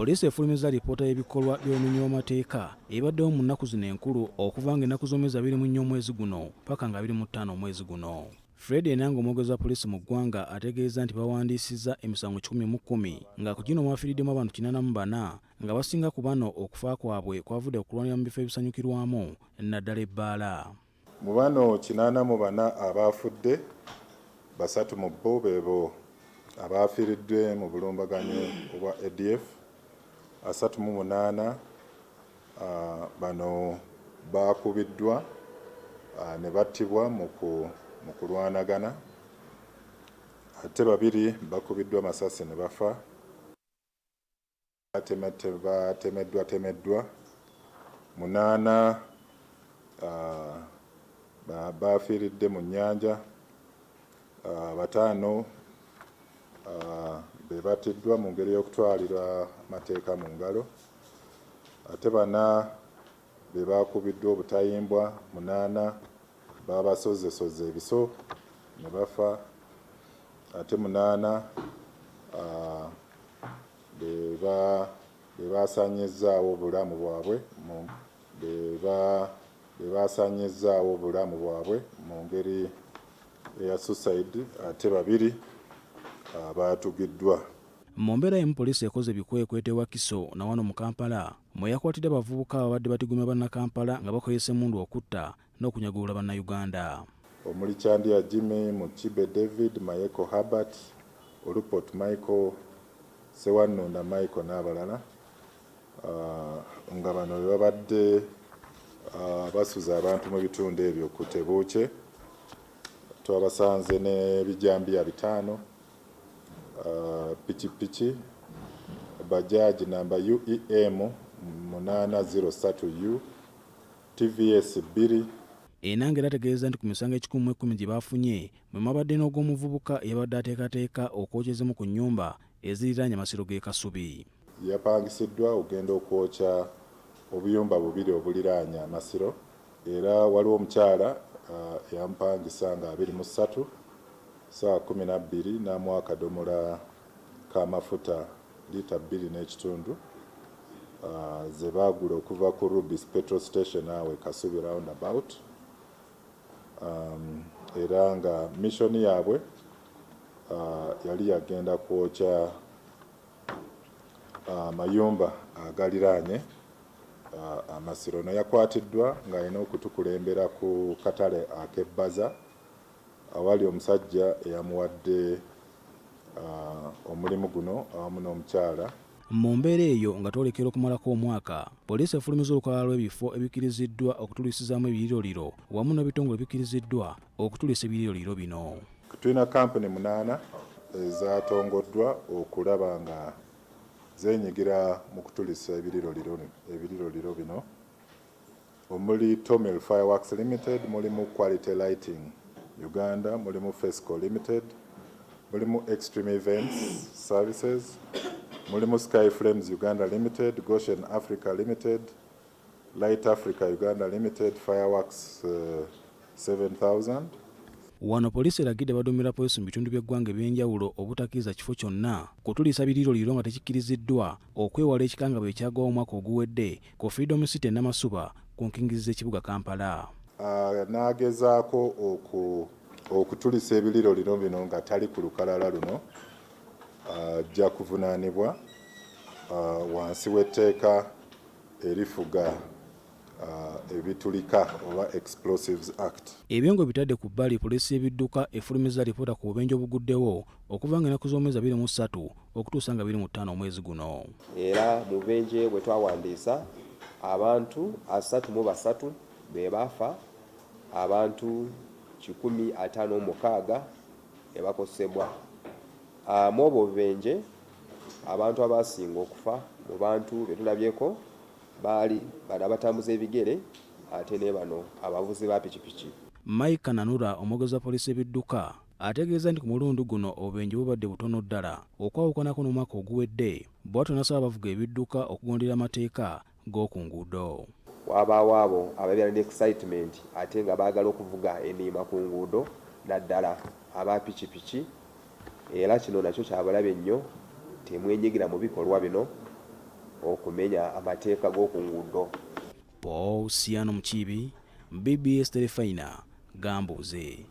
Poliisi efulumizza alipoota y'ebikolwa by'obumenyi bw'amateeka ebaddewo mu nnaku zino enkulu okuva ng'ennaku z'omwezi 24 omwezi guno paka nga 25 omwezi guno. Fred Enanga omwogezi wa poliisi mu ggwanga ategeeza nti bawandiisizza emisango 110 nga ku gino mwafiiriddemu abantu 84 nga basinga ku bano okufa kwabwe kwavudde okulwanira mu bifo ebisanyukirwamu naddala ebbaala. Mu bano 84 abaafudde, 3 mu bo beebo abaafiiriddwe mu bulumbaganyi obwa ADF, 38 bano baakubiddwa ne battibwa mu kulwanagana, ate 2 bakubiddwa masasi ne bafa, batemeddwa 8 baafiiridde mu nnyanja, 5 be battiddwa mu ngeri y'okutwalira amateeka mu ngalo, ate 4 be baakubiddwa obutayimbwa, 8 babasozesoze ebiso ne bafa, ate 8 be baasaanyizzaawo obulamu bwabwe mu ngeri eya suicide, ate 2 baatugiddwa. Mu mbeera y'emu poliisi ekoze ebikwekweto ewa Kiso na wano mu Kampala mwe yakwatidde abavubuka ababadde batigumya bannakampala nga bakozesa emmundu okutta n'okunyagulula bannayuganda. Omuli Kyandiya Jimmy, Mukibe David, Mayeko Herbert, Olupot Michael, Sewannunda Michael n'abalala nga bano be babadde basuza abantu mu bitundu ebyo ku Tebuukye. Twabasanze n'ebijambiya 5, pikipiki, bajaji namba UEM 803U, TVS 2. Enanga era ategeeza nti ku misango 110 gye baafunye mwe mwabadde n'ogw'omuvubuka eyabadde ateekateeka okwokyezemu ku nnyumba eziriraanye amasiro g'e Kasubi. Yapangisiddwa ogenda okwokya obuyumba 2 obuliraanye amasiro, era waliwo omukyala eyamupangisa nga 23 saa 12 n'amuwa akadomola k'amafuta lita 2.5 ze baagula okuva ku Rubis petrol station awe Kasubi roundabout, era nga missoni yaabwe yali yagenda kwokya amayumba agaliraanye amasiro. Ono yakwatiddwa ng'alina okutukulembera ku katale ak'Ebbaza awali omusajja eyamuwadde omulimu guno awamu n'omukyala. Mu mbeera eyo nga twolekera okumalako omwaka, poliisi efulumizza olukalala lw'ebifo ebikkiriziddwa okutulisizamu ebiriroliro wamu n'ebitongole ebikkiriziddwa okutulisa ebiriroliro bino. Tulina kampuni 8 ezatongoddwa okulaba nga zeenyigira mu kutulisa ebiriroliro bino. Omuli Tomil Fireworks Limited, mulimu Quality Lighting Uganda, mulimu Fesco Limited, mulimu Extreme Events Services, mulimu Sky Flames Uganda Limited, Goshen Africa Limited, Light Africa Uganda Limited, Fireworks 7000. Wano poliisi eragidde baduumira poliisi mu bitundu by'eggwanga ebyenjawulo obutakkiriza kifo kyonna kutulisa biriroliro nga tekikkiriziddwa okwewala ekikangabwa ekyagwawo omwaka oguwedde ku Freedom City e Namasuba ku nkingirizi z'ekibuga Kampala. N'agezaako okutulisa ebiriroliro bino nga tali ku lukalala luno ajja kuvunaanibwa wansi w'etteeka erifuga ebitulika oba Explosives Act. Ebyo ngo bitadde ku bbali, poliisi y'ebidduka efulumizza alipoota ku bubenje obuguddewo okuva ng'ennaku z'omwezi 23 okutuusa nga 25 omwezi guno. Era mu bubenje bwe twawandiisa abantu 33 be baafa, abantu 156 be bakosebwa. Mu obwo bubenje abantu abasinga okufa mu bantu be tulabyeko baali bano abatambuza ebigere ate ne bano abavuzi ba pikipiki. Mike Nanura omwogezi wa poliisi ebidduka ategeeza nti ku mulundi guno obubenje bubadde butono ddala okwawukanako n'omwaka oguwedde, bw'atyo n'asaba abavuga ebidduka okugondera amateeka g'oku nguudo. Wabaawo abo ababeera ne excitement ate nga baagala okuvuga eniima ku nguudo naddala aba pikipiki, era kino nakyo kyabalabe nnyo, temwenyigira mu bikolwa bino okumenya amateeka g'oku nguudo. Poliisi Mukiibi, BBS Telefaina, Gambuuze.